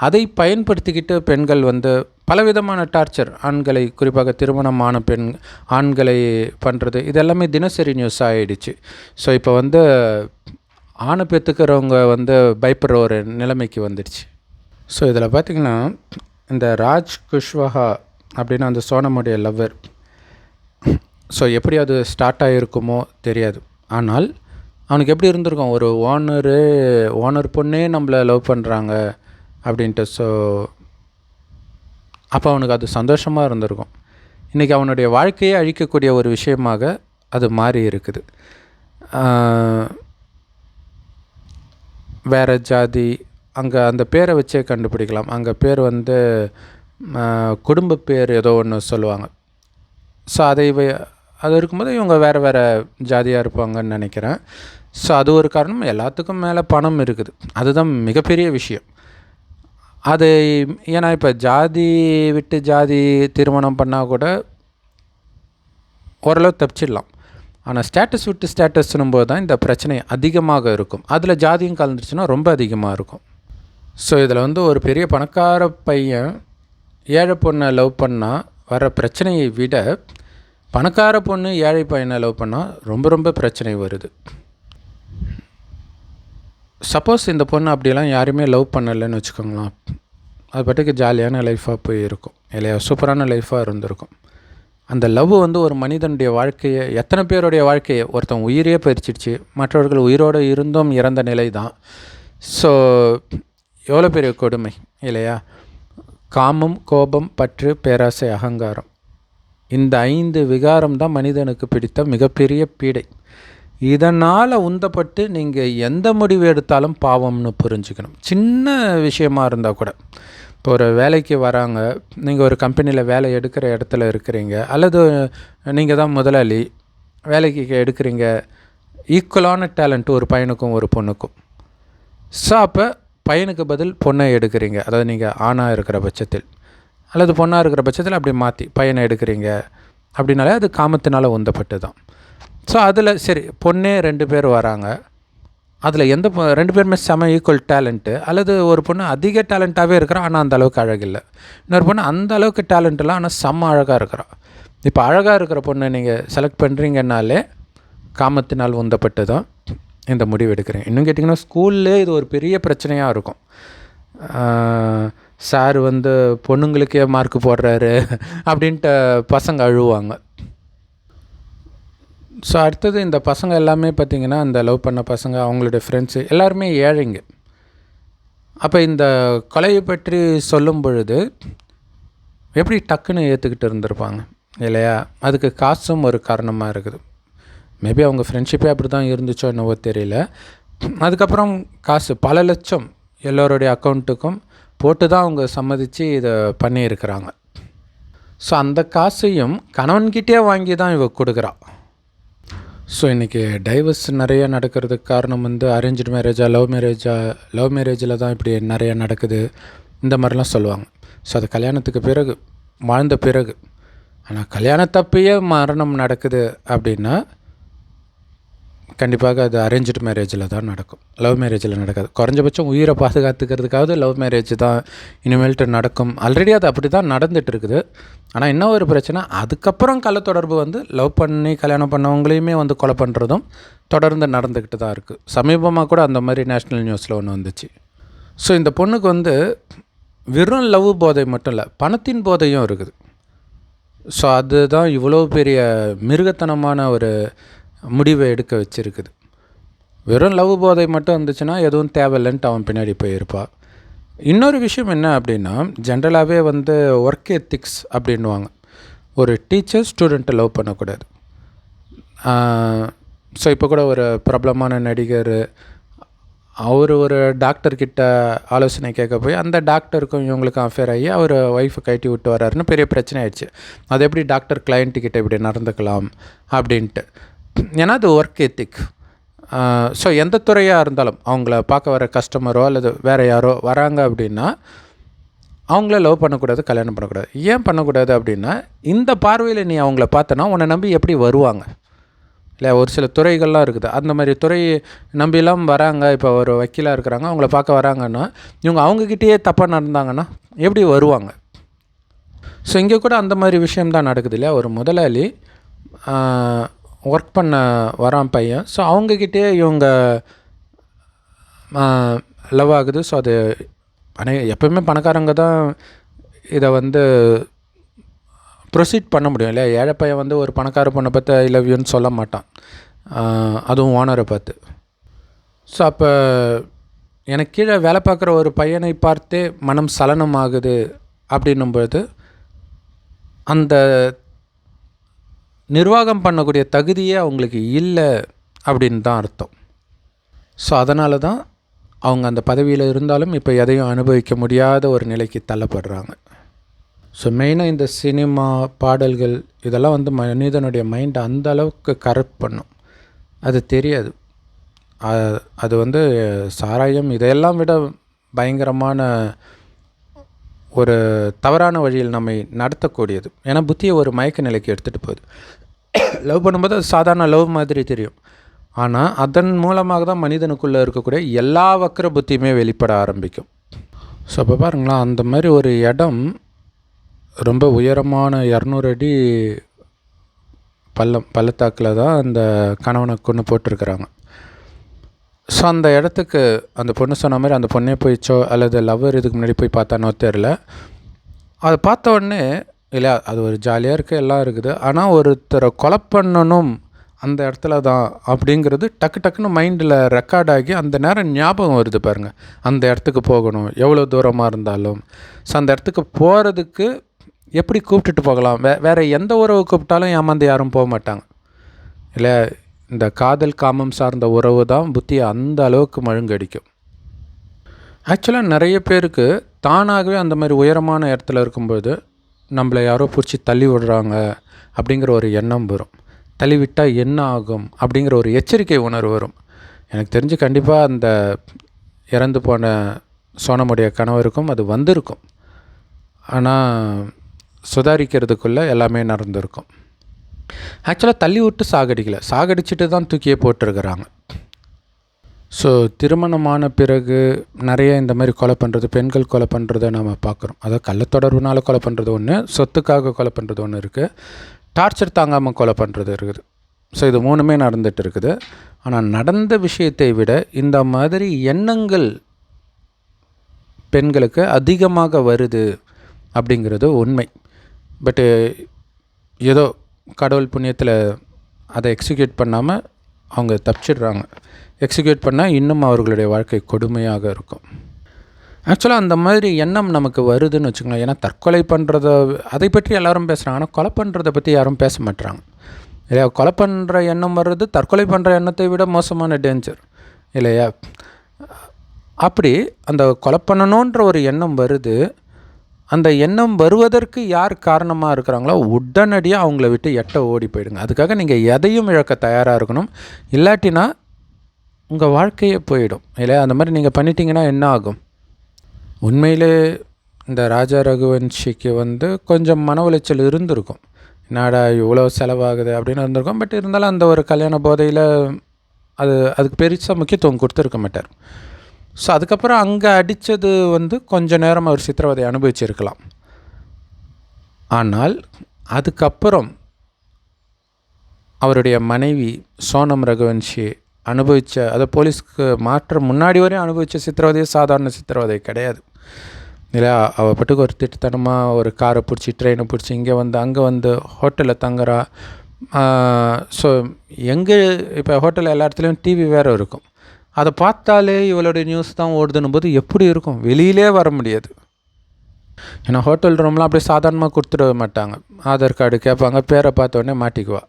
அதை பயன்படுத்திக்கிட்டு பெண்கள் வந்து பலவிதமான டார்ச்சர் ஆண்களை, குறிப்பாக திருமணமான ஆண்களை பண்ணுறது, இதெல்லாமே தினசரி நியூஸ் ஆகிடுச்சு. ஸோ இப்போ வந்து ஆணை பெற்றுக்கிறவங்க வந்து பயப்படுற ஒரு நிலைமைக்கு வந்துடுச்சு. ஸோ இதில் பார்த்திங்கன்னா இந்த ராஜ் குஷ்வஹா அப்படின்னு அந்த சோனமுடைய லவ்வர், ஸோ எப்படி அது ஸ்டார்ட் ஆகிருக்குமோ தெரியாது. ஆனால் அவனுக்கு எப்படி இருந்திருக்கும், ஒரு ஓனர் பொண்ணே நம்மளை லவ் பண்ணுறாங்க அப்படின்ட்டு. ஸோ அப்போ அவனுக்கு அது சந்தோஷமாக இருந்திருக்கும். இன்றைக்கி அவனுடைய வாழ்க்கையை அழிக்கக்கூடிய ஒரு விஷயமாக அது மாறி இருக்குது. வேறு ஜாதி, அங்கே அந்த பேரை வச்சே கண்டுபிடிக்கலாம். அங்கே பேர் வந்து குடும்ப பேர் ஏதோ ஒன்று சொல்லுவாங்க. ஸோ அது இருக்கும்போது இவங்க வேறு ஜாதியாக இருப்பாங்கன்னு நினைக்கிறேன். ஸோ அது ஒரு காரணம். எல்லாத்துக்கும் மேலே பணம் இருக்குது, அதுதான் மிகப்பெரிய விஷயம். அது ஏன்னா இப்போ ஜாதி விட்டு ஜாதி திருமணம் பண்ணால் கூட ஓரளவு தப்பிச்சிடலாம். ஆனால் ஸ்டேட்டஸ் விட்டு ஸ்டேட்டஸ்னும் போது தான் இந்த பிரச்சனை அதிகமாக இருக்கும். அதில் ஜாதியும் கலந்துருச்சுன்னா ரொம்ப அதிகமாக இருக்கும். ஸோ இதில் வந்து ஒரு பெரிய பணக்கார பையன் ஏழை பொண்ணை லவ் பண்ணால் வர பிரச்சனையை விட பணக்கார பொண்ணு ஏழை பையனை லவ் பண்ணால் ரொம்ப ரொம்ப பிரச்சனை வருது. சப்போஸ் இந்த பொண்ணு அப்படியெல்லாம் யாருமே லவ் பண்ணலைன்னு வச்சுக்கோங்களேன், அது பாட்டுக்கு ஜாலியான லைஃபாக போய் இருக்கும் இல்லையா, சூப்பரான லைஃபாக இருந்திருக்கும். அந்த லவ் வந்து ஒரு மனிதனுடைய வாழ்க்கையை, எத்தனை பேருடைய வாழ்க்கையை, ஒருத்தன் உயிரே பறிச்சிடுச்சு, மற்றவர்கள் உயிரோடு இருந்தும் இறந்த நிலை தான். ஸோ எவ்வளோ பெரிய கொடுமை இல்லையா. காமம், கோபம், பற்று, பேராசை, அகங்காரம், இந்த 5 விகாரம் தான் மனிதனுக்கு பிடித்த மிகப்பெரிய பீடை. இதனால் உந்தப்பட்டு நீங்கள் எந்த முடிவு எடுத்தாலும் பாவம்னு புரிஞ்சுக்கணும். சின்ன விஷயமாக இருந்தால் கூட, இப்போ ஒரு வேலைக்கு வராங்க, நீங்கள் ஒரு கம்பெனியில் வேலை எடுக்கிற இடத்துல இருக்கிறீங்க, அல்லது நீங்கள் தான் முதலாளி, வேலைக்கு எடுக்கிறீங்க, ஈக்குவலான டேலண்ட் ஒரு பையனுக்கும் ஒரு பொண்ணுக்கும். ஸோ அப்போ பையனுக்கு பதில் பொண்ணை எடுக்கிறீங்க, அதாவது நீங்கள் ஆணாக இருக்கிற பட்சத்தில் அல்லது பொண்ணாக இருக்கிற பட்சத்தில் அப்படி மாற்றி பையனை எடுக்கிறீங்க அப்படின்னாலே அது காமத்தினால் உந்தப்பட்டு தான். ஸோ அதில் சரி பொண்ணே 2 பேர் வராங்க, அதில் எந்த 2 பேருமே செம ஈக்குவல் டேலண்ட்டு, அல்லது ஒரு பொண்ணு அதிக டேலண்ட்டாகவே இருக்கிறா ஆனால் அந்த அளவுக்கு அழகில்லை, இன்னொரு பொண்ணு அந்த அளவுக்கு டேலண்ட்லாம் ஆனால் செம்ம அழகாக இருக்கிறா. இப்போ அழகாக இருக்கிற பொண்ணை நீங்கள் செலக்ட் பண்ணுறீங்கன்னாலே காமத்தினால் உந்தப்பட்டு தான் இந்த முடிவு எடுக்கிறேன். இன்னும் கேட்டிங்கன்னா ஸ்கூல்லே இது ஒரு பெரிய பிரச்சனையாக இருக்கும். சார் வந்து பொண்ணுங்களுக்கே மார்க் போடுறாரு அப்படின்ட்டு பசங்க அழுவாங்க. ஸோ அடுத்தது இந்த பசங்க எல்லாமே பார்த்திங்கன்னா அந்த லவ் பண்ண பசங்க, அவங்களுடைய ஃப்ரெண்ட்ஸு எல்லாருமே ஏழைங்க. அப்போ இந்த கொலையை பற்றி சொல்லும் பொழுது எப்படி டக்குன்னு ஏற்றுக்கிட்டு இருந்திருப்பாங்க இல்லையா? அதுக்கு காசும் ஒரு காரணமாக இருக்குது. மேபி அவங்க ஃப்ரெண்ட்ஷிப்பே அப்படி தான் இருந்துச்சோ என்னவோ தெரியல. அதுக்கப்புறம் காசு பல லட்சம் எல்லோருடைய அக்கௌண்ட்டுக்கும் போட்டு தான் அவங்க சம்மதித்து இதை பண்ணியிருக்கிறாங்க. ஸோ அந்த காசையும் கணவன்கிட்டே வாங்கி தான் இவ கொடுக்குறா. ஸோ இன்றைக்கி டைவர்ஸ் நிறைய நடக்கிறதுக்கு காரணம் அரேஞ்ச்டு மேரேஜா லவ் மேரேஜில் தான் இப்படி நிறைய நடக்குது இந்த மாதிரிலாம் சொல்லுவாங்க. ஸோ அது கல்யாணத்துக்கு பிறகு வாழ்ந்த பிறகு. ஆனால் கல்யாணத்தப்பையே மரணம் நடக்குது அப்படின்னா கண்டிப்பாக அது அரேஞ்ச்டு மேரேஜில் தான் நடக்கும், லவ் மேரேஜில் நடக்காது. குறைஞ்சபட்சம் உயிரை பாதுகாத்துக்கிறதுக்காவது லவ் மேரேஜ் தான் இனிமேல்ட்டு நடக்கும். ஆல்ரெடி அது அப்படி தான் நடந்துகிட்ருக்குது. ஆனால் என்ன ஒரு பிரச்சனை, அதுக்கப்புறம் கள்ளத்தொடர்பு லவ் பண்ணி கல்யாணம் பண்ணவங்களையுமே கொலை பண்ணுறதும் தொடர்ந்து நடந்துக்கிட்டு தான் இருக்குது. சமீபமாக கூட அந்த மாதிரி நேஷ்னல் நியூஸில் ஒன்று வந்துச்சு. ஸோ இந்த பொண்ணுக்கு வெறும் லவ் போதை மட்டும் இல்லை, பணத்தின் போதையும் இருக்குது. ஸோ அதுதான் இவ்வளோ பெரிய மிருகத்தனமான ஒரு முடிவை எடுக்க வச்சுருக்குது. வெறும் லவ் போதை மட்டும் இருந்துச்சுன்னா எதுவும் தேவையில்லைன்ட்டு அவன் பின்னாடி போயிருப்பாள். இன்னொரு விஷயம் என்ன அப்படின்னா, ஜென்ரலாகவே ஒர்க் எத்திக்ஸ் அப்படின்வாங்க. ஒரு டீச்சர் ஸ்டூடெண்ட்டை லவ் பண்ணக்கூடாது. ஸோ இப்போ கூட ஒரு பிரபலமான நடிகர் அவர் ஒரு டாக்டர்கிட்ட ஆலோசனை கேட்க போய் அந்த டாக்டருக்கும் இவங்களுக்கும் அஃபேர் ஆகி அவர் ஒய்ஃபை கட்டி விட்டு வர்றாருன்னு பெரிய பிரச்சனை ஆயிடுச்சு. அது எப்படி டாக்டர் கிளைண்ட்டுக்கிட்ட இப்படி நடந்துக்கலாம் அப்படின்ட்டு. ஏன்னா அது ஒர்க் எத்திக். ஸோ எந்த துறையாக இருந்தாலும் அவங்கள பார்க்க வர கஸ்டமரோ அல்லது வேறு யாரோ வராங்க அப்படின்னா அவங்கள லவ் பண்ணக்கூடாது, கல்யாணம் பண்ணக்கூடாது. ஏன் பண்ணக்கூடாது அப்படின்னா, இந்த பார்வையில் நீ அவங்கள பார்த்தனா உன்னை நம்பி எப்படி வருவாங்க இல்லை? ஒரு சில துறைகள்லாம் இருக்குது, அந்த மாதிரி துறை நம்பிலாம் வராங்க. இப்போ ஒரு வக்கீலாக இருக்கிறாங்க, அவங்கள பார்க்க வராங்கன்னா இவங்க அவங்கக்கிட்டேயே தப்பாக நடந்தாங்கன்னா எப்படி வருவாங்க? ஸோ இங்கே கூட அந்த மாதிரி விஷயம்தான் நடக்குது இல்லையா? ஒரு முதலாளி ஒர்க் பண்ண வரான் பையன், ஸோ அவங்கக்கிட்டே இவங்க லவ் ஆகுது. ஸோ அது எப்போயுமே பணக்காரங்க தான் இதை ப்ரொசீட் பண்ண முடியும் இல்லையா? ஏழை பையன் ஒரு பணக்கார பொண்ணை பார்த்து ஐ லவ் யூன்னு சொல்ல மாட்டான், அதுவும் ஓனரை பார்த்து. ஸோ அப்போ எனக்கு கீழே வேலை பார்க்குற ஒரு பையனை பார்த்தே மனம் சலனம் ஆகுது அப்படின்னும்பொழுது அந்த நிர்வாகம் பண்ணக்கூடிய தகுதியே அவங்களுக்கு இல்லை அப்படின்னு தான் அர்த்தம். ஸோ அதனால தான் அவங்க அந்த பதவியில் இருந்தாலும் இப்போ எதையும் அனுபவிக்க முடியாத ஒரு நிலைக்கு தள்ளப்படுறாங்க. ஸோ மெயினாக இந்த சினிமா பாடல்கள் இதெல்லாம் மனிதனுடைய மைண்டை அந்த அளவுக்கு கரெக்ட் பண்ணும். அது தெரியாது. அது சாராயம் இதையெல்லாம் விட பயங்கரமான ஒரு தவறான வழியில் நம்மை நடத்தக்கூடியது. ஏன்னா புத்தியை ஒரு மயக்க நிலைக்கு எடுத்துகிட்டு போகுது. லவ் பண்ணும்போது அது சாதாரண லவ் மாதிரி தெரியும், ஆனால் அதன் மூலமாக தான் மனிதனுக்குள்ளே இருக்கக்கூடிய எல்லா வக்கர புத்தியுமே வெளிப்பட ஆரம்பிக்கும். ஸோ அப்போ பாருங்களேன், அந்த மாதிரி ஒரு இடம் ரொம்ப உயரமான 200 அடி பள்ளத்தாக்கில் தான் அந்த கணவனை கொண்டு போட்டிருக்கிறாங்க. ஸோ அந்த இடத்துக்கு அந்த பொண்ணு சொன்ன மாதிரி அந்த பொண்ணே போயிச்சோ அல்லது லவ்வர் இதுக்கு முன்னாடி போய் பார்த்தானோ தெரில. அதை பார்த்த உடனே இல்லை, அது ஒரு ஜாலியாக இருக்குது, எல்லாம் இருக்குது, ஆனால் ஒருத்தரை கொலை பண்ணணும் அந்த இடத்துல தான் அப்படிங்கிறது டக்குன்னு மைண்டில் ரெக்கார்ட் ஆகி அந்த நேரம் ஞாபகம் வருது பாருங்கள். அந்த இடத்துக்கு போகணும் எவ்வளோ தூரமாக இருந்தாலும். ஸோ அந்த இடத்துக்கு போகிறதுக்கு எப்படி கூப்பிட்டுட்டு போகலாம், வேறு எந்த உறவு கூப்பிட்டாலும் ஏமாந்து யாரும் போக மாட்டாங்க இல்லை? இந்த காதல் காமம் சார்ந்த உறவு தான் புத்தியை அந்த அளவுக்கு மழுங்கடிக்கும். ஆக்சுவலாக நிறைய பேருக்கு தானாகவே அந்த மாதிரி உயரமான இடத்துல இருக்கும்போது நம்மளை யாரோ பிடிச்சி தள்ளி விடுறாங்க அப்படிங்கிற ஒரு எண்ணம் வரும். தள்ளி விட்டால் என்ன ஆகும் அப்படிங்கிற ஒரு எச்சரிக்கை உணர்வு வரும். எனக்கு தெரிஞ்சு கண்டிப்பாக அந்த இறந்து போன சோனமுடைய கணவருக்கும் அது வந்திருக்கும், ஆனால் சுதாரிக்கிறதுக்குள்ளே எல்லாமே நடந்திருக்கும். ஆக்சுவலாக தள்ளி விட்டு சாகடிச்சிட்டு தான் தூக்கியே போட்டிருக்கிறாங்க. ஸோ திருமணமான பிறகு நிறைய இந்த மாதிரி கொலை பண்ணுறது, பெண்கள் கொலை பண்ணுறதை நம்ம பார்க்குறோம். அதாவது கள்ளத்தொடர்புனால கொலை பண்ணுறது ஒன்று, சொத்துக்காக கொலை பண்ணுறது ஒன்று இருக்குது, டார்ச்சர் தாங்காமல் கொலை பண்ணுறது இருக்குது. ஸோ இது மூணுமே நடந்துகிட்டு இருக்குது. ஆனால் நடந்த விஷயத்தை விட இந்த மாதிரி எண்ணங்கள் பெண்களுக்கு அதிகமாக வருது அப்படிங்கிறது உண்மை. பட்டு ஏதோ கடவுள் புண்ணியத்தில் அதை எக்ஸிக்யூட் பண்ணாமல் அவங்க தப்பிச்சிடுறாங்க. எக்ஸிக்யூட் பண்ணால் இன்னும் அவர்களுடைய வாழ்க்கை கொடுமையாக இருக்கும். ஆக்சுவலாக அந்த மாதிரி எண்ணம் நமக்கு வருதுன்னு வச்சுக்கோங்களேன். ஏன்னா தற்கொலை பண்ணுறத அதை பற்றி எல்லோரும் பேசுகிறாங்க, ஆனால் கொலை பண்ணுறதை பற்றி யாரும் பேச மாட்டுறாங்க இல்லையா? கொலை பண்ணுற எண்ணம் வர்றது தற்கொலை பண்ணுற எண்ணத்தை விட மோசமான டேஞ்சர் இல்லையா? அப்படி அந்த கொலை பண்ணணுன்ற ஒரு எண்ணம் வருது. அந்த எண்ணம் வருவதற்கு யார் காரணமாக இருக்கிறாங்களோ உடனடியாக அவங்கள விட்டு எட்ட ஓடி போயிடுங்க. அதுக்காக நீங்கள் எதையும் இழக்க தயாராக இருக்கணும். இல்லாட்டினா உங்கள் வாழ்க்கையே போயிடும் இல்லையா? அந்த மாதிரி நீங்கள் பண்ணிட்டீங்கன்னா என்ன ஆகும்? உண்மையிலே இந்த ராஜா ரகுவன்ஷிக்கு கொஞ்சம் மன உளைச்சல் இருந்திருக்கும். என்னடா இவ்வளோ செலவாகுது அப்படின்னு இருந்திருக்கும். பட் இருந்தாலும் அந்த ஒரு கல்யாண போதையில் அதுக்கு பெருசாக முக்கியத்துவம் கொடுத்துருக்க மாட்டார். ஸோ அதுக்கப்புறம் அங்கே அடித்தது கொஞ்ச நேரம் அவர் சித்திரவதை அனுபவிச்சிருக்கலாம். ஆனால் அதுக்கப்புறம் அவருடைய மனைவி சோனம் ரகுவன்ஷி அனுபவித்த, அதை போலீஸ்க்கு மாற்ற முன்னாடி வரையும் அனுபவித்த சித்திரவதையே சாதாரண சித்திரவதை கிடையாது இல்லையா? அவள் பட்டுக்கு ஒரு திட்டத்தனமாக ஒரு காரை பிடிச்சி ட்ரெயினை பிடிச்சி இங்கே அங்கே ஹோட்டலில் தங்குறா. ஸோ எங்கே இப்போ ஹோட்டலில் எல்லா இடத்துலையும் டிவி வேறு இருக்கும். அதை பார்த்தாலே இவளுடைய நியூஸ் தான் ஓடுதுன்னும் போது எப்படி இருக்கும்? வெளியிலே வர முடியாது. ஏன்னா ஹோட்டல் ரூம்லாம் அப்படியே சாதாரணமாக கொடுத்துட மாட்டாங்க. ஆதார் கார்டு கேட்பாங்க, பேரை பார்த்தோடனே மாட்டிக்குவா.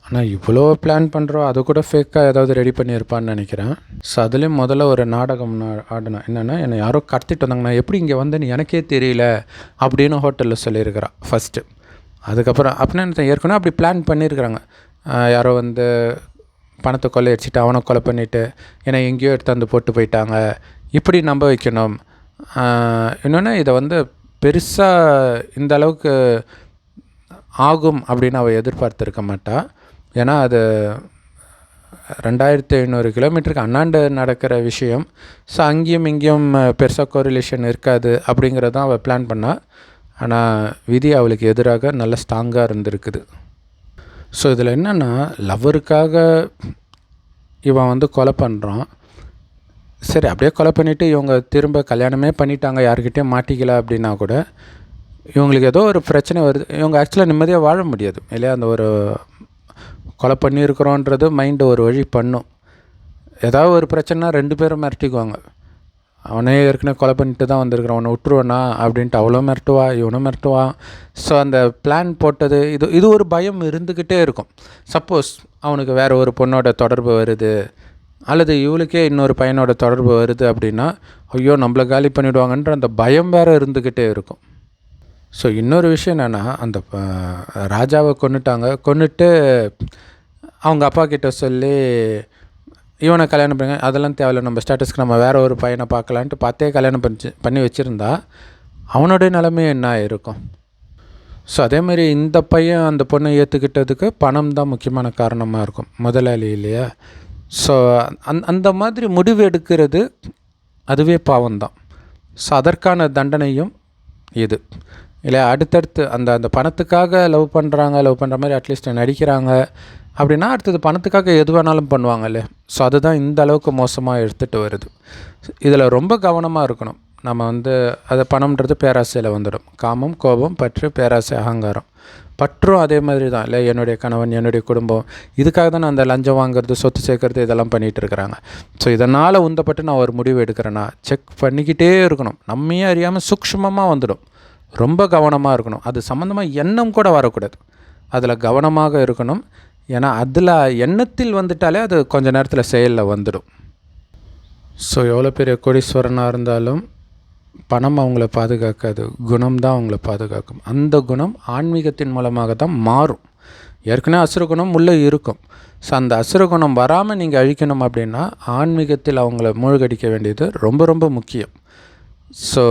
ஆனால் இவ்வளோ பிளான் பண்ணுறோம், அது கூட ஃபேக்காக ஏதாவது ரெடி பண்ணியிருப்பான்னு நினைக்கிறேன். ஸோ அதுலேயும் முதல்ல ஒரு நாடகம் ஆடினேன். என்னென்னா, என்னை யாரோ கடத்திட்டு வந்தாங்க, நான் எப்படி இங்கே வந்தேன்னு எனக்கே தெரியல அப்படின்னு ஹோட்டலில் சொல்லியிருக்கிறா ஃபஸ்ட்டு. அதுக்கப்புறம் அப்படின்னு ஏற்கனவே அப்படி பிளான் பண்ணியிருக்கிறாங்க. யாரோ பணத்தை கொள்ளையடிச்சிட்டு அவனை கொலை பண்ணிவிட்டு என்னை எங்கேயோ எடுத்து போட்டு போயிட்டாங்க, இப்படி நம்ப வைக்கணும். இன்னொன்று இதை பெருசாக இந்த அளவுக்கு ஆகும் அப்படின்னு அவள் எதிர்பார்த்துருக்க மாட்டாள். ஏன்னா அது 2500 கிலோமீட்டருக்கு அண்ணாண்டு நடக்கிற விஷயம். ஸோ அங்கேயும் இங்கேயும் பெருசாக கோரிலேஷன் இருக்காது அப்படிங்கிறதான் அவள் பிளான் பண்ணாள். ஆனால் விதி அவளுக்கு எதிராக நல்ல ஸ்ட்ராங்காக இருந்திருக்குது. ஸோ இதில் என்னென்னா, லவ்வருக்காக இவன் கொலை பண்ணுறான். சரி, அப்படியே கொலை பண்ணிவிட்டு இவங்க திரும்ப கல்யாணமே பண்ணிட்டாங்க, யாருக்கிட்டேயும் மாட்டிக்கல அப்படின்னா கூட இவங்களுக்கு ஏதோ ஒரு பிரச்சனை வருது. இவங்க ஆக்சுவலாக நிம்மதியாக வாழ முடியாது இல்லையா? அந்த ஒரு கொலை பண்ணியிருக்கிறோன்றது மைண்டு ஒரு வழி பண்ணும். ஏதாவது ஒரு பிரச்சனைனா 2 பேரும் மிரட்டிக்குவாங்க. அவனே ஏற்கனவே கொலை பண்ணிட்டு தான் வந்திருக்கிறான், அவனை விட்டுருவானா அப்படின்ட்டு அவ்வளோ மிரட்டுவா, இவனும் மிரட்டுவான். ஸோ அந்த பிளான் போட்டது இது ஒரு பயம் இருந்துக்கிட்டே இருக்கும். சப்போஸ் அவனுக்கு வேறு ஒரு பொண்ணோட தொடர்பு வருது, அல்லது இவளுக்கே இன்னொரு பையனோட தொடர்பு வருது அப்படின்னா, ஐயோ நம்மளை காலி பண்ணிவிடுவாங்கன்ற அந்த பயம் வேறு இருந்துக்கிட்டே இருக்கும். ஸோ இன்னொரு விஷயம் என்னென்னா, அந்த ராஜாவை கொன்னுட்டு அவங்க அப்பா கிட்ட சொல்லி இவனை கல்யாணம் பண்ணி, அதெல்லாம் தேவையில்லை, நம்ம ஸ்டேட்டஸ்க்கு நம்ம வேறு ஒரு பையனை பார்க்கலான்ட்டு பார்த்தே கல்யாணம் பண்ணி வச்சுருந்தா அவனுடைய நிலைமை என்ன இருக்கும்? ஸோ அதேமாதிரி இந்த பையன் அந்த பொண்ணை ஏற்றுக்கிட்டதுக்கு பணம் தான் முக்கியமான காரணமாக இருக்கும், முதலாளி இல்லையா? ஸோ அந்த மாதிரி முடிவு எடுக்கிறது அதுவே பாவம்தான். ஸோ அதற்கான தண்டனையும் இது இல்லையா? அடுத்தடுத்து அந்த பணத்துக்காக லவ் பண்ணுற மாதிரி அட்லீஸ்ட் நடிக்கிறாங்க அப்படின்னா அடுத்தது பணத்துக்காக எது வேணாலும் பண்ணுவாங்கல்ல. ஸோ அதுதான் இந்த அளவுக்கு மோசமாக எடுத்துகிட்டு வருது. இதில் ரொம்ப கவனமாக இருக்கணும். நம்ம அதை பணம்ன்றது பேராசையில் வந்துடும். காமம், கோபம், பற்று, பேராசை, அகங்காரம். பற்றும் அதே மாதிரி தான் இல்லை? என்னுடைய கணவன், என்னுடைய குடும்பம், இதுக்காக தான் நான் அந்த லஞ்சம் வாங்குறது, சொத்து சேர்க்கறது, இதெல்லாம் பண்ணிகிட்டு இருக்கிறாங்க. ஸோ இதனால் உந்தப்பட்டு நான் ஒரு முடிவு எடுக்கிறேன்னா செக் பண்ணிக்கிட்டே இருக்கணும். நம்மையே அறியாமல் சூக்ஷ்மமாக வந்துடும். ரொம்ப கவனமாக இருக்கணும். அது சம்மந்தமாக எண்ணம் கூட வரக்கூடாது. அதில் கவனமாக இருக்கணும். ஏன்னா அதில் எண்ணத்தில் வந்துட்டாலே அது கொஞ்ச நேரத்தில் செயலில் வந்துடும். ஸோ எவ்வளோ பெரிய கோடீஸ்வரனாக இருந்தாலும் பணம் அவங்கள பாதுகாக்காது, குணம் தான் அவங்கள பாதுகாக்கும். அந்த குணம் ஆன்மீகத்தின் மூலமாக தான் மாறும். ஏற்கனவே அசுரகுணம் உள்ளே இருக்கும். ஸோ அந்த அசுரகுணம் வராமல் நீங்கள் அழிக்கணும் அப்படின்னா ஆன்மீகத்தில் அவங்கள மூழ்கடிக்க வேண்டியது ரொம்ப ரொம்ப முக்கியம். ஸோ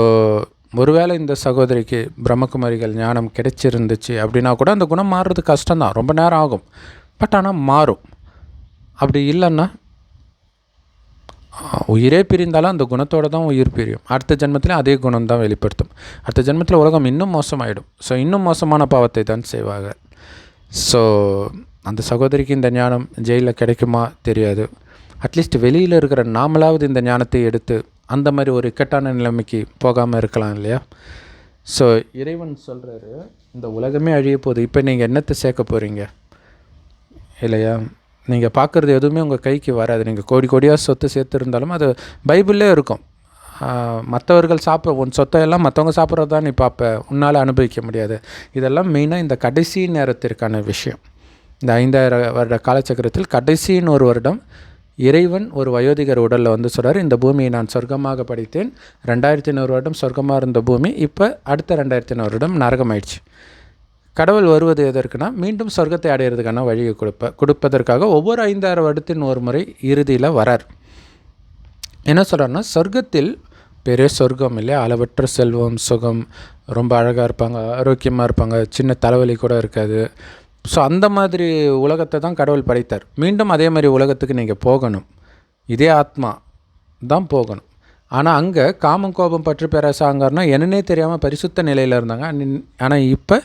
ஒருவேளை இந்த சகோதரிக்கு பிரம்மகுமாரிகள் ஞானம் கிடைச்சிருந்துச்சு அப்படின்னா கூட அந்த குணம் மாறுறது கஷ்டம்தான், ரொம்ப நேரம் ஆகும். பட் ஆனால் மாறும். அப்படி இல்லைன்னா உயிரே பிரிந்தாலும் அந்த குணத்தோடு தான் உயிர் பிரியும். அடுத்த ஜென்மத்திலே அதே குணம் தான் வெளிப்படுத்தும். அடுத்த ஜென்மத்தில் உலகம் இன்னும் மோசமாயிடும். ஸோ இன்னும் மோசமான பாவத்தை தான் செய்வாங்க. ஸோ அந்த சகோதரிக்கு இந்த ஞானம் ஜெயிலில் கிடைக்குமா தெரியாது. அட்லீஸ்ட் வெளியில் இருக்கிற நாமளாவது இந்த ஞானத்தை எடுத்து அந்த மாதிரி ஒரு இக்கட்டான நிலைமைக்கு போகாமல் இருக்கலாம் இல்லையா? ஸோ இறைவன் சொல்கிறாரு, இந்த உலகமே அழிய போகுது, இப்போ நீங்கள் என்னத்தை சேர்க்க போகிறீங்க இல்லையா? நீங்கள் பார்க்குறது எதுவுமே உங்கள் கைக்கு வராது. நீங்கள் கோடி கோடியாக சொத்து சேர்த்து இருந்தாலும் அது பைபிள்லே இருக்கும். மற்றவர்கள் உன் சொத்தையெல்லாம் மற்றவங்க சாப்பிட்றது தான் நீ பார்ப்ப, உன்னால் அனுபவிக்க முடியாது. இதெல்லாம் மெயினாக இந்த கடைசி நேரத்திற்கான விஷயம். இந்த 5000 வருட காலச்சக்கரத்தில் கடைசின்னு ஒரு வருடம் இறைவன் ஒரு வயோதிகர் உடலில் வந்து சொல்கிறார், இந்த பூமியை நான் சொர்க்கமாக படைத்தேன். 2500 வருடம் சொர்க்கமாக இருந்த பூமி இப்போ அடுத்த 2500 வருடம் நரகமாயிடுச்சு. கடவுள் வருவது எதற்குனா மீண்டும் சொர்க்கத்தை அடையிறதுக்கான வழியை கொடுப்பதற்காக ஒவ்வொரு 5000 வருடத்தின் ஒரு முறை இறுதியில் வரார். என்ன சொல்கிறாருன்னா, சொர்க்கத்தில் பெரிய சொர்க்கம் இல்லையா, அளவற்ற செல்வம், சுகம், ரொம்ப அழகாக இருப்பாங்க, ஆரோக்கியமாக இருப்பாங்க, சின்ன தலைவலி கூட இருக்காது. ஸோ அந்த மாதிரி உலகத்தை தான் கடவுள் படைத்தார். மீண்டும் அதே மாதிரி உலகத்துக்கு நீங்கள் போகணும், இதே ஆத்மா தான் போகணும். ஆனால் அங்கே காமம் கோபம் பற்று பேராசாங்கன்னா என்னன்னே தெரியாமல் பரிசுத்த நிலையில் இருந்தாங்க. ஆனால் இப்போ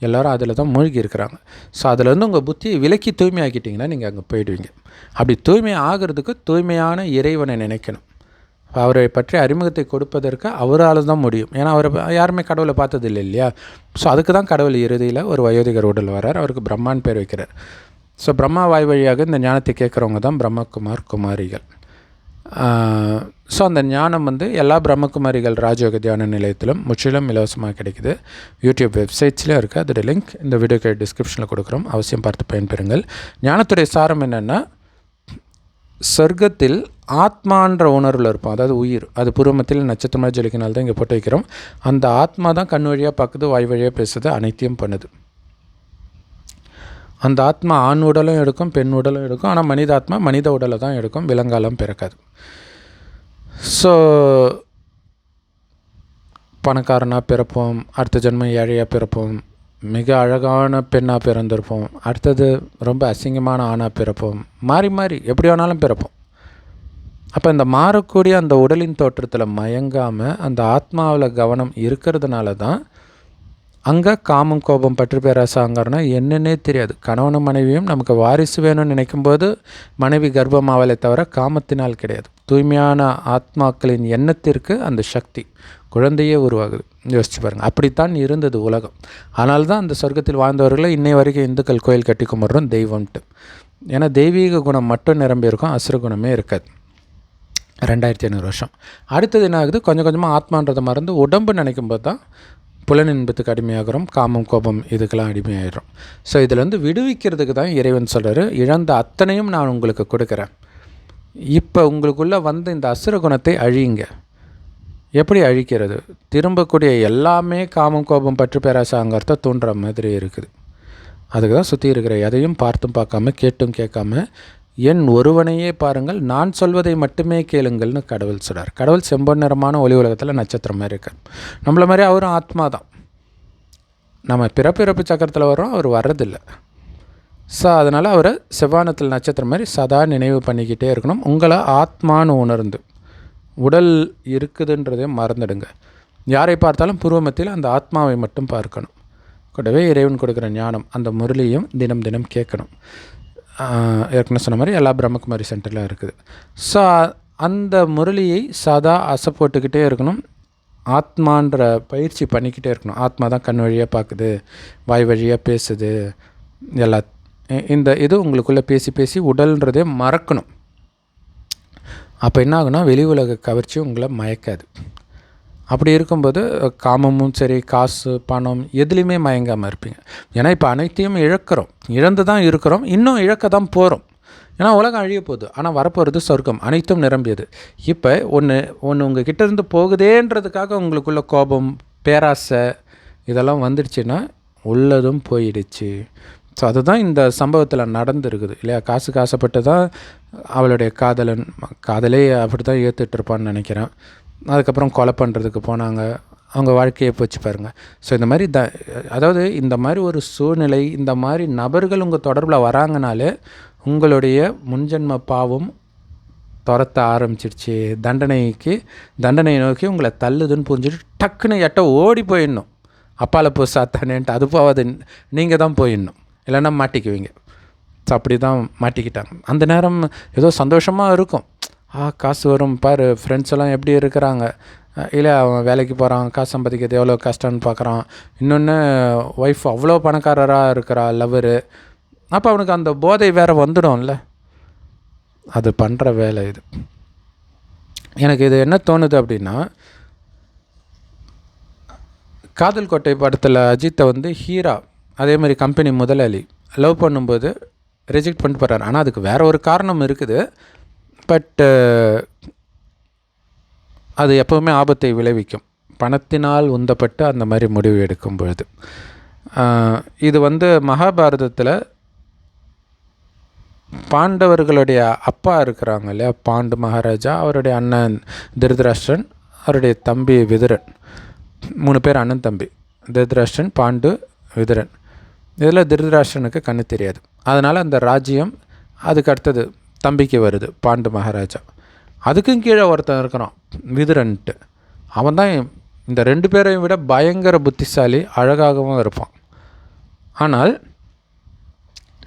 எல்லோரும் அதில் தான் மூழ்கி இருக்கிறாங்க. ஸோ அதிலேருந்து உங்கள் புத்தியை விலக்கி தூய்மையாக்கிட்டிங்கன்னா நீங்கள் அங்கே போயிடுவீங்க. அப்படி தூய்மை ஆகிறதுக்கு தூய்மையான இறைவனை நினைக்கணும். அவரை பற்றி அறிமுகத்தை கொடுப்பதற்கு அவரால் தான் முடியும். ஏன்னா அவரை யாருமே கடவுளை பார்த்தது இல்லை இல்லையா. ஸோ அதுக்கு தான் கடவுள் இறுதியில் ஒரு வயோதிகர் உடல் வரார். அவருக்கு பிரம்மான்னு பேர் வைக்கிறார். ஸோ பிரம்மா வாய் வழியாக இந்த ஞானத்தை கேட்குறவங்க தான் பிரம்மகுமார் குமாரிகள். ஸோ அந்த ஞானம் வந்து எல்லா பிரம்மகுமாரிகள் ராஜயோக தியான நிலையத்திலும் முற்றிலும் இலவசமாக கிடைக்குது. யூடியூப் வெப்சைட்ஸ்லேயும் இருக்குது. அதோடய லிங்க் இந்த வீடியோக்கு டிஸ்கிரிப்ஷனில் கொடுக்குறோம். அவசியம் பார்த்து பயன்பெறுங்கள். ஞானத்துடைய சாரம் என்னென்னா, சொர்க்கத்தில் ஆத்மான்ற உணர்வில் இருப்போம். அதாவது உயிர், அது பூர்வமத்தில் நட்சத்திரமாக ஜொலிக்கினால்தான் தான் இங்கே போட்டு வைக்கிறோம். அந்த ஆத்மா தான் கண் வழியாக பார்க்குது, வாய் வழியாக பேசுது, அனைத்தையும் பண்ணுது. அந்த ஆத்மா ஆண் உடலும் எடுக்கும், பெண் உடலும் எடுக்கும். ஆனால் மனித ஆத்மா மனித உடலை தான் எடுக்கும், விலங்காலம் பிறக்காது. ஸோ பணக்காரனாக பிறப்போம், அடுத்த ஜென்மம் ஏழையாக பிறப்போம், மிக அழகான பெண்ணாக பிறந்திருப்போம், அடுத்தது ரொம்ப அசிங்கமான ஆணாக பிறப்போம், மாறி மாறி எப்படி வேணாலும் பிறப்போம். அப்போ இந்த மாறக்கூடிய அந்த உடலின் தோற்றத்தில் மயங்காமல் அந்த ஆத்மாவில் கவனம் இருக்கிறதுனால தான் அங்கே காமம் கோபம் பற்று பேராசாங்கன்னா என்னன்னே தெரியாது. கணவனும் மனைவியும் நமக்கு வாரிசு வேணும்னு நினைக்கும்போது மனைவி கர்ப்பமாவலை தவிர காமத்தினால் கிடையாது. தூய்மையான ஆத்மாக்களின் எண்ணத்திற்கு அந்த சக்தி, குழந்தையே உருவாகுது. யோசிச்சு பாருங்கள். அப்படித்தான் இருந்தது உலகம். அதனால தான் அந்த சொர்க்கத்தில் வாழ்ந்தவர்களை இன்னை வரைக்கும் இந்துக்கள் கோயில் கட்டி கும்பிட்றோம் தெய்வம்ட்டு. ஏன்னா தெய்வீக குணம் மட்டும் நிரம்பி இருக்கும், அசுர குணமே இருக்காது. 2500 வருஷம். அடுத்தது என்ன ஆகுது, கொஞ்சம் கொஞ்சமாக ஆத்மான்றதை மறந்து உடம்பு நினைக்கும்போது தான் புலனின்பத்துக்கு அடிமையாகிறோம், காமம் கோபம் இதுக்கெல்லாம் அடிமையாகிறோம். ஸோ இதில் விடுவிக்கிறதுக்கு தான் இறைவன் சொல்கிறார், இழந்த அத்தனையும் நான் உங்களுக்கு கொடுக்குறேன். இப்போ உங்களுக்குள்ளே வந்து இந்த அசுர குணத்தை அழியுங்க. எப்படி அழிக்கிறது? திரும்பக்கூடிய எல்லாமே காமம் கோபம் பற்று பேராசாங்கிறத தூண்டுற மாதிரி இருக்குது. அதுக்கு தான் சுற்றி இருக்கிற எதையும் பார்த்தும் பார்க்காம கேட்டும் கேட்காம என் ஒருவனையே பாருங்கள், நான் சொல்வதை மட்டுமே கேளுங்கள்னு கடவுள் சொல்கிறார். கடவுள் செம்பொன் நிறமான ஒளி உலகத்தில் நட்சத்திரம் மாதிரி இருக்கார். நம்மள மாதிரி அவரும் ஆத்மா தான். நம்ம பிறப்பு சக்கரத்தில் வரோம், அவர் வர்றதில்லை. ஸோ அதனால் அவரை செவ்வானத்தில் நட்சத்திரம் மாதிரி சதா நினைவு பண்ணிக்கிட்டே இருக்கணும். உங்களை ஆத்மானு உணர்ந்து, உடல் இருக்குதுன்றதே மறந்துடுங்க. யாரை பார்த்தாலும் பூர்வமத்தில் அந்த ஆத்மாவை மட்டும் பார்க்கணும். கூடவே இறைவன் கொடுக்குற ஞானம் அந்த முரளியும் தினம் தினம் கேட்கணும். ஏற்கனவே சொன்ன மாதிரி எல்லா பிரம்மகுமாரி சென்டரில் இருக்குது. ஸோ அந்த முரளியை சதா அசை போட்டுக்கிட்டே இருக்கணும். ஆத்மான்ற பயிற்சி பண்ணிக்கிட்டே இருக்கணும். ஆத்மா தான் கண் வழியாக பார்க்குது, வாய் வழியாக பேசுது, எல்லா இந்த இது உங்களுக்குள்ளே பேசி பேசி உடல்ன்றதே மறக்கணும். அப்போ என்ன ஆகுனா, வெளி உலக கவர்ச்சி உங்களை மயக்காது. அப்படி இருக்கும்போது காமமும் சரி, காசு பணம் எதுலேயுமே மயங்காமல் இருப்பீங்க. ஏன்னா இப்போ அனைத்தையும் இழந்து தான் இருக்கிறோம், இன்னும் இழக்க தான் போகிறோம். ஏன்னா உலகம் அழிய போகுது, ஆனால் வரப்போகிறது சொர்க்கம், அனைத்தும் நிரம்பியது. இப்போ ஒன்று உங்கள் கிட்டேருந்து போகுதேன்றதுக்காக உங்களுக்குள்ள கோபம் பேராசை இதெல்லாம் வந்துடுச்சுன்னா உள்ளதும் போயிடுச்சு. ஸோ அதுதான் இந்த சம்பவத்தில் நடந்துருக்குது இல்லையா. காசுக்கு ஆசைப்பட்டு தான் அவளுடைய காதலே அப்படி தான் ஏற்றுட்ருப்பான்னு நினைக்கிறேன். அதுக்கப்புறம் கொலை பண்ணுறதுக்கு போனாங்க, அவங்க வாழ்க்கையை போச்சு பாருங்கள். ஸோ இந்த மாதிரி அதாவது இந்த மாதிரி ஒரு சூழ்நிலை, இந்த மாதிரி நபர்கள் உங்கள் தொடர்பில் வராங்கனாலே உங்களுடைய முன்ஜென்ம பாவம் துரத்த ஆரம்பிச்சிருச்சு. தண்டனை நோக்கி உங்களை தள்ளுதுன்னு புரிஞ்சுட்டு டக்குன்னு எட்ட ஓடி போயிடணும். அப்பால போ சாத்தானேன்ட்டு அது போகாது, நீங்கள் தான் போயிடணும், இல்லைன்னா மாட்டிக்குவீங்க. ஸோ அப்படி தான் மாட்டிக்கிட்டாங்க. அந்த நேரம் ஏதோ சந்தோஷமாக இருக்கும், காசு வரும் பாரு, ஃப்ரெண்ட்ஸ் எல்லாம் எப்படி இருக்கிறாங்க, இல்லை அவன் வேலைக்கு போகிறான், காசு சம்பாதிக்கிறது எவ்வளோ கஷ்டம்னு பார்க்குறான். இன்னொன்று ஒய்ஃப் அவ்வளோ பணக்காரராக இருக்கிறா, லவரு. அப்போ அவனுக்கு அந்த போதை வேறு வந்துடும்ல. அது பண்ணுற வேலை இது. எனக்கு இது என்ன தோணுது அப்படின்னா, காதல் கோட்டை படத்தில் அஜித்தை வந்து ஹீரா அதே மாதிரி கம்பெனி முதலாளி லவ் பண்ணும்போது ரிஜெக்ட் பண்ணிட்டு போகிறார். ஆனால் அதுக்கு வேறு ஒரு காரணம் இருக்குது. பட்டு அது எப்போவுமே ஆபத்தை விளைவிக்கும், பணத்தினால் உந்தப்பட்டு அந்த மாதிரி முடிவு எடுக்கும் பொழுது. இது வந்து மகாபாரதத்தில் பாண்டவர்களுடைய அப்பா இருக்கிறாங்க இல்லையா, பாண்டு மகாராஜா, அவருடைய அண்ணன் திருதராஷ்டிரன், அவருடைய தம்பி விதுரன், 3 பேர் அண்ணன் தம்பி, திருதராஷ்டிரன், பாண்டு, விதுரன். இதில் திருதராஷ்டிரனுக்கு கண்ணு தெரியாது, அதனால் அந்த ராஜ்யம் அதுக்கு அடுத்தது தம்பிக்கு வருது, பாண்டு மகாராஜா. அதுக்கும் கீழே ஒருத்தன் இருக்கிறான் விதுரன்ட்டு. அவன் தான் இந்த 2 பேரையும் விட பயங்கர புத்திசாலி, அழகாகவும் இருப்பான். ஆனால்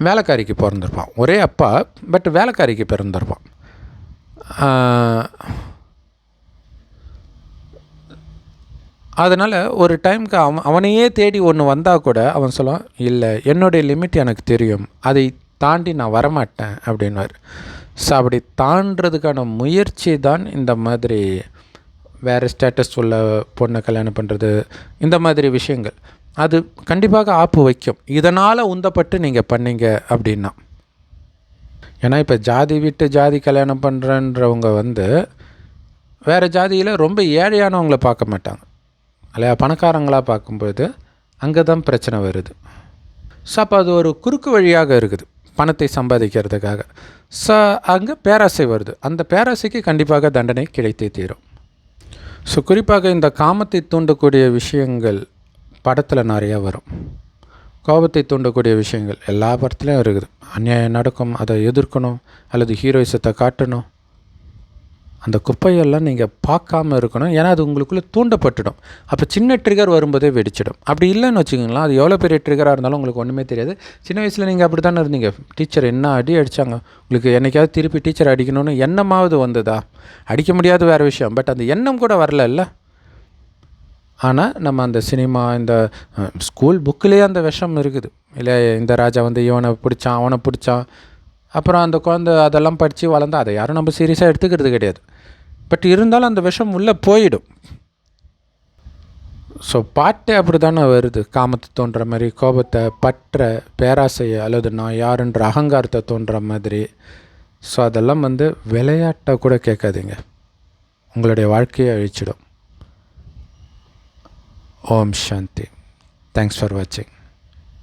வேலைக்காரிக்கு பிறந்திருப்பான். ஒரே அப்பா, பட் வேலைக்காரிக்கு பிறந்திருப்பான். அதனால் ஒரு டைமுக்கு அவனையே தேடி ஒன்று வந்தால் கூட அவன் சொல்லுவான், இல்லை என்னுடைய லிமிட் எனக்கு தெரியும், அதை தாண்டி நான் வரமாட்டேன் அப்படின்வார். ஸோ அப்படி தாண்டதுக்கான முயற்சி தான் இந்த மாதிரி வேறு ஸ்டேட்டஸ் உள்ள பொண்ணை கல்யாணம் பண்ணுறது, இந்த மாதிரி விஷயங்கள். அது கண்டிப்பாக ஆப்பு வைக்கும், இதனால் உந்தப்பட்டு நீங்கள் பண்ணீங்க அப்படின்னா. ஏன்னா இப்போ ஜாதி விட்டு ஜாதி கல்யாணம் பண்ணுறன்றவங்க வந்து வேறு ஜாதியில் ரொம்ப ஏழையானவங்களை பார்க்க மாட்டாங்க இல்லையா, பணக்காரங்களாக பார்க்கும்போது அங்கே தான் பிரச்சனை வருது. ஸோ அப்போ அது ஒரு குறுக்கு வழியாக இருக்குது பணத்தை சம்பாதிக்கிறதுக்காக. ஸோ அங்கே பேராசை வருது, அந்த பேராசைக்கு கண்டிப்பாக தண்டனை கிடைத்தே தீரும். ஸோ குறிப்பாக இந்த காமத்தை தூண்டக்கூடிய விஷயங்கள் படத்தில் நிறையா வரும். கோபத்தை தூண்டக்கூடிய விஷயங்கள் எல்லா படத்துலையும் இருக்குது. அநியாயம் நடக்கும், அதை எதிர்க்கணும், அல்லது ஹீரோயிசத்தை காட்டணும். அந்த குப்பையெல்லாம் நீங்கள் பார்க்காம இருக்கணும், ஏன்னா அது உங்களுக்குள்ளே தூண்டப்பட்டுடும். அப்போ சின்ன ட்ரிகர் வரும்போதே வெடிச்சிடும். அப்படி இல்லைன்னு வச்சுக்கோங்களேன், அது எவ்வளோ பெரிய ட்ரிகராக இருந்தாலும் உங்களுக்கு ஒன்றுமே தெரியாது. சின்ன வயசில் நீங்கள் அப்படி தானே இருந்தீங்க, டீச்சர் என்ன அடி அடித்தாங்க, உங்களுக்கு என்றைக்காவது திருப்பி டீச்சர் அடிக்கணும்னு எண்ணமாவது வந்ததா? அடிக்க முடியாத வேறு விஷயம், பட் அந்த எண்ணம் கூட வரல. ஆனால் நம்ம அந்த சினிமா, இந்த ஸ்கூல் புக்கிலேயே அந்த விஷம் இருக்குது இல்லை, இந்த ராஜா வந்து இவனை பிடிச்சான், அவனை பிடிச்சான், அப்புறம் அந்த குழந்தை அதெல்லாம் படித்து வளர்ந்தா அதை யாரும் நம்ம சீரியஸாக எடுத்துக்கிறது கிடையாது. பட் இருந்தாலும் அந்த விஷம் உள்ளே போயிடும். ஸோ பாட்டே அப்படி தானே வருது, காமத்தை தோன்ற மாதிரி, கோபத்தை, பற்ற, பேராசையை, அல்லது நான் யாருன்ற அகங்காரத்தை தோன்ற மாதிரி. ஸோ அதெல்லாம் வந்து விளையாட்டாக கூட கேட்காதீங்க, உங்களுடைய வாழ்க்கையை அழிச்சிடும். ஓம் சாந்தி. தேங்க்ஸ் ஃபார் வாட்சிங்.